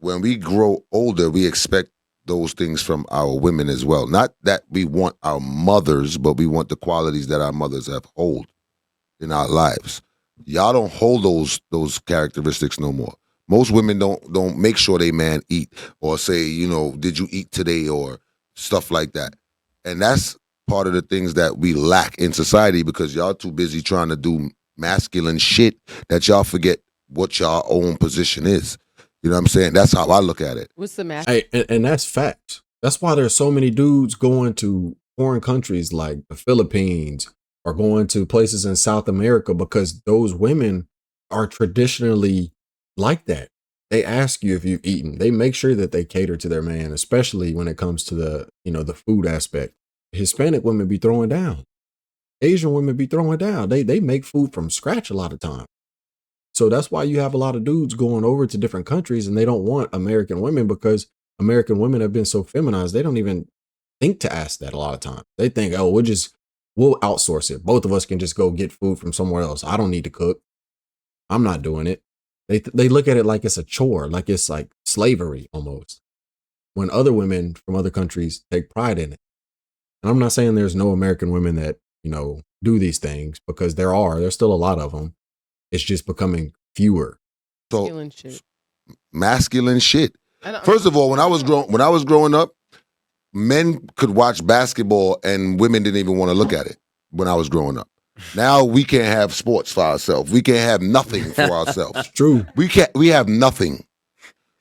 when we grow older, we expect those things from our women as well. Not that we want our mothers, but we want the qualities that our mothers have hold in our lives. Y'all don't hold those characteristics no more. Most women don't make sure they man eat or say, did you eat today or stuff like that. And that's part of the things that we lack in society because y'all too busy trying to do masculine shit that y'all forget what y'all own position is. You know what I'm saying? That's how I look at it. What's the mask? Hey, and that's facts. That's why there's so many dudes going to foreign countries like the Philippines or going to places in South America because those women are traditionally like that. They ask you if you've eaten. They make sure that they cater to their man, especially when it comes to the food aspect. Hispanic women be throwing down. Asian women be throwing down. They make food from scratch a lot of time. So that's why you have a lot of dudes going over to different countries and they don't want American women because American women have been so feminized. They don't even think to ask that a lot of times. They think, oh, we'll outsource it. Both of us can just go get food from somewhere else. I don't need to cook. I'm not doing it. They look at it like it's a chore, like it's like slavery almost. When other women from other countries take pride in it. And I'm not saying there's no American women that, do these things because there's still a lot of them. It's just becoming fewer. So Masculine shit. Masculine shit. First of all, when I was growing up, men could watch basketball and women didn't even want to look at it when I was growing up. Now we can't have sports for ourselves. We can't have nothing for ourselves. True. We have nothing.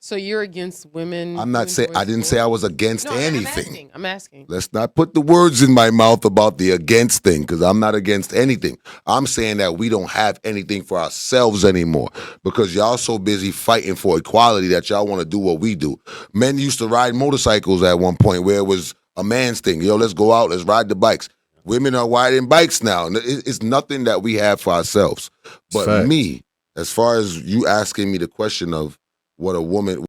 So you're against women? I'm not saying I didn't say I was against anything. I'm asking. Let's not put the words in my mouth about the against thing because I'm not against anything. I'm saying that we don't have anything for ourselves anymore because y'all so busy fighting for equality that y'all want to do what we do. Men used to ride motorcycles at one point where it was a man's thing. Let's go out, let's ride the bikes. Women are riding bikes now. It's nothing that we have for ourselves. But Facts. Me, as far as you asking me the question of what a woman...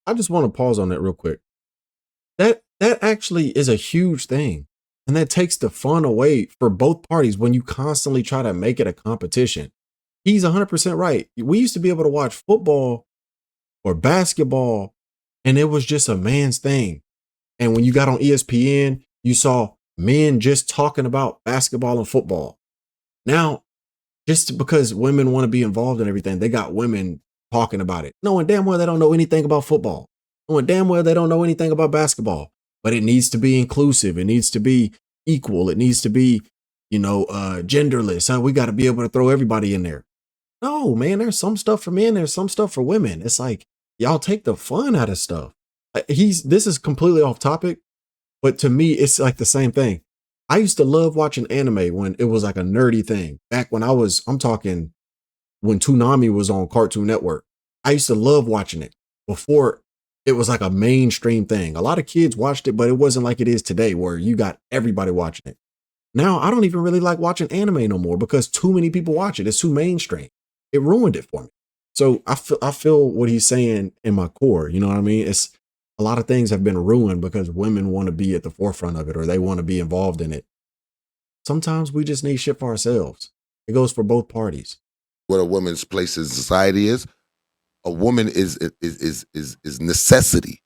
I just want to pause on that real quick. That actually is a huge thing. And that takes the fun away for both parties when you constantly try to make it a competition. He's 100% right. We used to be able to watch football or basketball, and it was just a man's thing. And when you got on ESPN, you saw men just talking about basketball and football. Now, just because women want to be involved in everything, they got women talking about it, knowing damn well they don't know anything about football, knowing damn well they don't know anything about basketball. But it needs to be inclusive. It needs to be equal. It needs to be, genderless. We got to be able to throw everybody in there. No, man, there's some stuff for men. There's some stuff for women. It's like, y'all take the fun out of stuff. This is completely off topic, but to me, it's like the same thing. I used to love watching anime when it was like a nerdy thing. Back when I'm talking when Toonami was on Cartoon Network. I used to love watching it before it was like a mainstream thing. A lot of kids watched it, but it wasn't like it is today where you got everybody watching it. Now, I don't even really like watching anime no more because too many people watch it. It's too mainstream. It ruined it for me. So I feel what he's saying in my core. You know what I mean? It's a lot of things have been ruined because women want to be at the forefront of it or they want to be involved in it. Sometimes we just need shit for ourselves. It goes for both parties. What a woman's place in society is. A woman is necessity.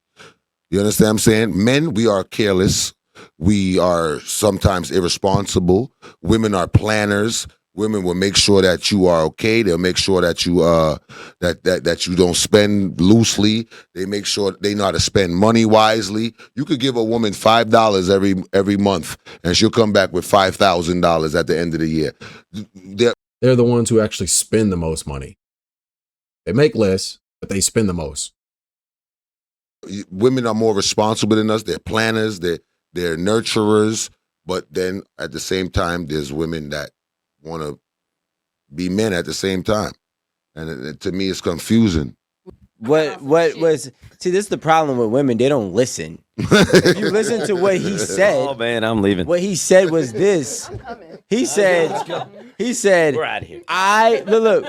You understand what I'm saying? Men, we are careless. We are sometimes irresponsible. Women are planners. Women will make sure that you are okay. They'll make sure that you that you don't spend loosely. They make sure they know how to spend money wisely. You could give a woman $5 every month, and she'll come back with $5,000 at the end of the year. They're the ones who actually spend the most money. They make less, but they spend the most. Women are more responsible than us. They're planners. They're nurturers. But then at the same time, there's women that want to be men at the same time, and to me, it's confusing. What was see? This is the problem with women. They don't listen. If you listen to what he said, oh man, I'm leaving. What he said was this. I'm coming. He said, We're out of here. Look,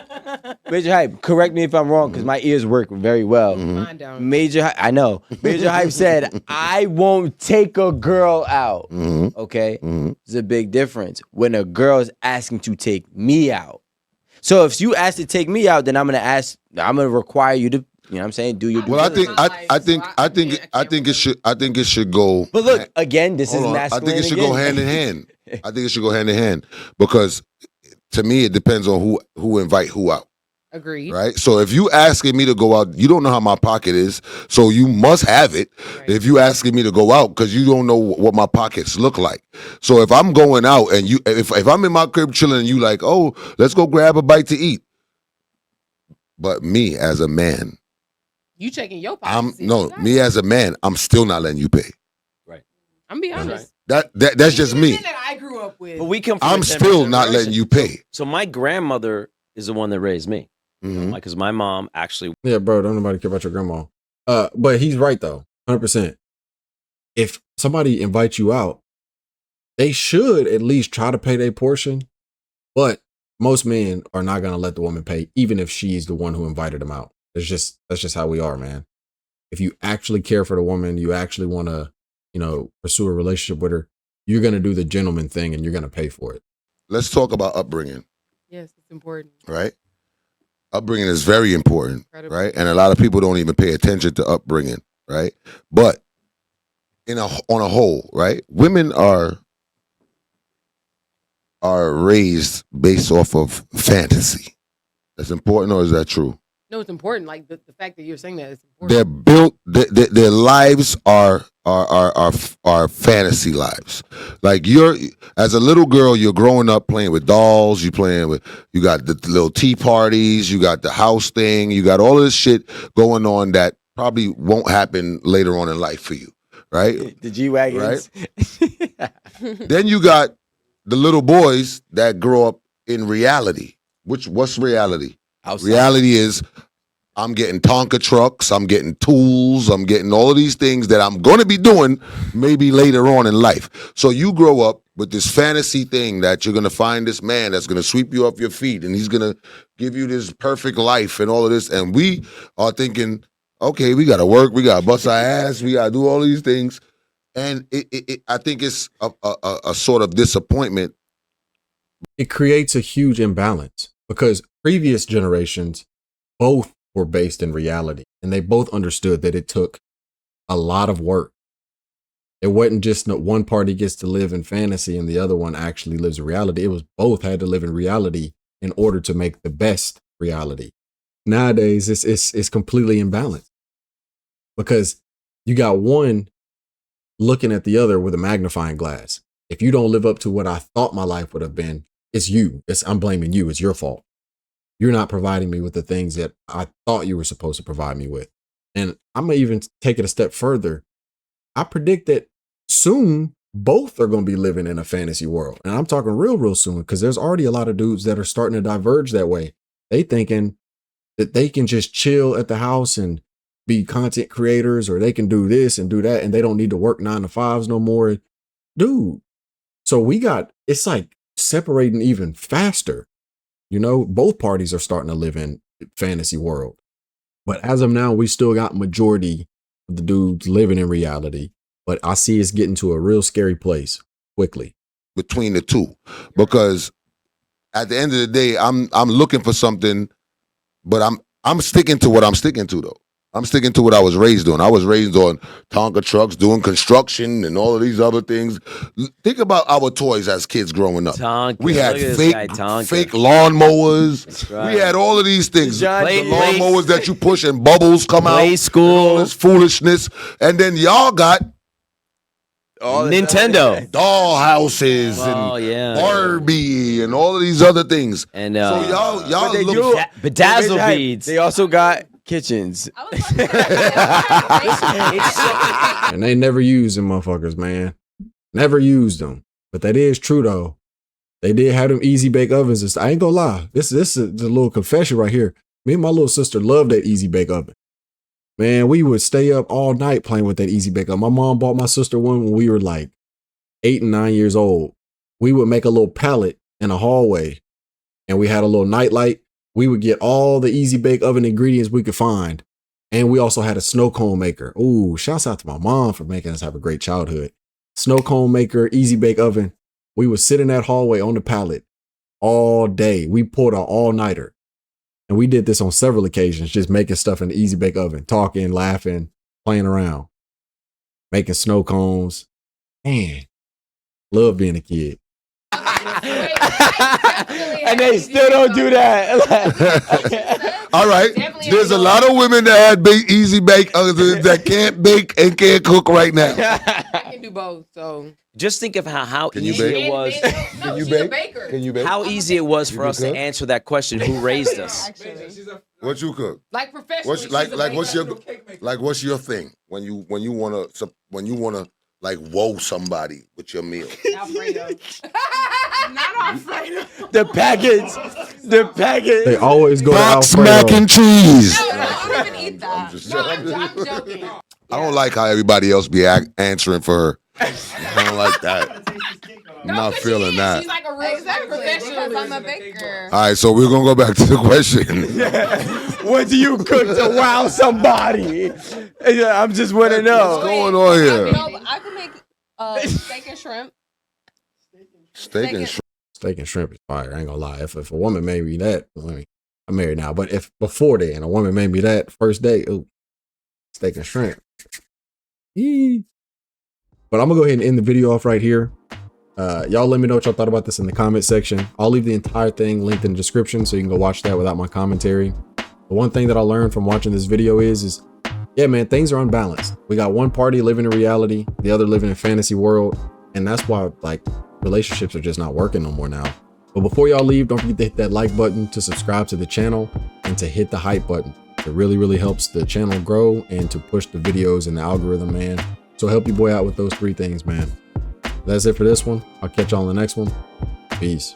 Major Hype, correct me if I'm wrong, because my ears work very well. Mine don't. Major Hype said, I won't take a girl out. Okay? There's a big difference when a girl is asking to take me out. So if you ask to take me out, then I'm gonna require you to You know what I'm saying? Do your due Well, I diligence. think it should go. But look, again, this is Hold on. I masculine. think it should go hand in hand. I think it should go hand in hand because to me it depends on who invite who out. Agreed. Right. So if you asking me to go out, you don't know how my pocket is, so you must have it. Right. If you asking me to go out because you don't know what my pockets look like. So if I'm going out and if I'm in my crib chilling and you like, oh, let's go grab a bite to eat. But me as a man, You checking your pockets. me as a man, I'm still not letting you pay. Right. I'm be honest. That's just Even me. men that I grew up with. But we come from I'm a still different not generation. letting you pay. So my grandmother is the one that raised me. Mhm. Because my mom actually. Yeah, bro, don't nobody care about your grandma. But he's right though, 100%. If somebody invites you out, they should at least try to pay their portion. But most men are not gonna let the woman pay, even if she's the one who invited them out. That's just how we are, man. If you actually care for the woman, you actually want to, pursue a relationship with her, you're gonna do the gentleman thing and you're gonna pay for it. Let's talk about upbringing. Yes, it's important. Right? Upbringing is very important, Incredible. right? And a lot of people don't even pay attention to upbringing, right? But on a whole, right? Women are raised based off of fantasy. That's important, or is that true? No, it's important. Like the fact that you're saying that is important. They're built. Their lives are fantasy lives. Like as a little girl, you're growing up playing with dolls. You got the little tea parties. You got the house thing. You got all of this shit going on that probably won't happen later on in life for you, right? The G-Wagons. Right. Then you got the little boys that grow up in reality. What's reality? Outside. Reality is I'm getting Tonka trucks, I'm getting tools, I'm getting all of these things that I'm going to be doing maybe later on in life. So you grow up with this fantasy thing that you're going to find this man that's going to sweep you off your feet and he's going to give you this perfect life and all of this. And we are thinking, okay, we got to work, we got to bust our ass, we got to do all of these things. And I think it's a sort of disappointment. It creates a huge imbalance because previous generations both were based in reality and they both understood that it took a lot of work. It wasn't just one party gets to live in fantasy and the other one actually lives in reality. It was both had to live in reality in order to make the best reality. Nowadays, it's completely imbalanced because you got one looking at the other with a magnifying glass. If you don't live up to what I thought my life would have been, it's you. I'm blaming you. It's your fault. You're not providing me with the things that I thought you were supposed to provide me with. And I'm going to even take it a step further. I predict that soon both are going to be living in a fantasy world. And I'm talking real soon because there's already a lot of dudes that are starting to diverge that way. They thinking that they can just chill at the house and be content creators, or they can do this and do that, and they don't need to work 9 to 5s no more. Dude. So it's like separating even faster. Both parties are starting to live in fantasy world. But as of now, we still got majority of the dudes living in reality. But I see it's getting to a real scary place quickly. Between the two. Because at the end of the day, I'm looking for something, but I'm sticking to what I'm sticking to though. I'm sticking to what I was raised on. I was raised on Tonka trucks, doing construction and all of these other things. Think about our toys as kids growing up. Tonka. We had Look at this fake guy, Tonka. lawnmowers. Right. We had all of these things. John, The play- lawnmowers that you push and bubbles come out. Play school. All this foolishness. And then y'all got Nintendo. doll houses Oh, and yeah. Barbie and all of these other things. And So y'all they look do- bedazzle beads. They also got kitchens. I was about to say, And they never used them motherfuckers, man. Never used them. But that is true though. They did have them easy bake ovens and stuff. I ain't gonna lie. This is a little confession right here. Me and my little sister loved that easy bake oven. Man, we would stay up all night playing with that easy bake oven. My mom bought my sister one when we were like 8 and 9 years old. We would make a little pallet in a hallway and we had a little night light. We would get all the easy bake oven ingredients we could find. And we also had a snow cone maker. Ooh, shouts out to my mom for making us have a great childhood. Snow cone maker, easy bake oven. We would sit in that hallway on the pallet all day. We pulled an all-nighter. And we did this on several occasions, just making stuff in the easy bake oven, talking, laughing, playing around, making snow cones. Man, love being a kid. And they still don't do that. All right. There's a lot of women that had easy bake that can't bake and can't cook right now. I can do both. So Just think of how Can you easy bake? it was. No, you she's bake? a baker. Can you bake? How easy it was for You us to cook? answer that question. Who raised us? Actually, What you cook? like professionally, What's she's like a like what's your baker. like what's your thing when you wanna like whoa somebody with your meal? Alfredo. Not Alfredo. The package. They always go to Box Alfredo. mac and cheese. No, I don't even eat that. just No, joking. I'm joking. I don't like how everybody else be answering for her. I don't like that. I'm not but feeling she that. She's like a real professional. I'm a baker. All right, so we're gonna go back to the question. What do you cook to wow somebody? I'm just want to What's know. going on here? No, but I can make steak and shrimp. Steak and shrimp. Steak and shrimp is fire. I ain't gonna lie. If a woman made me that, I mean, I'm married now. But if before then a woman made me that first date, ooh, steak and shrimp. Eee. But I'm gonna go ahead and end the video off right here. Y'all let me know what y'all thought about this in the comment section. I'll leave the entire thing linked in the description so you can go watch that without my commentary. The one thing that I learned from watching this video is yeah, man, things are unbalanced. We got one party living in reality, the other living in fantasy world. And that's why like relationships are just not working no more now. But before y'all leave, don't forget to hit that like button, to subscribe to the channel, and to hit the hype button. It really, really helps the channel grow and to push the videos in the algorithm, man. So help your boy out with those 3 things, man. That's it for this one. I'll catch y'all on the next one. Peace.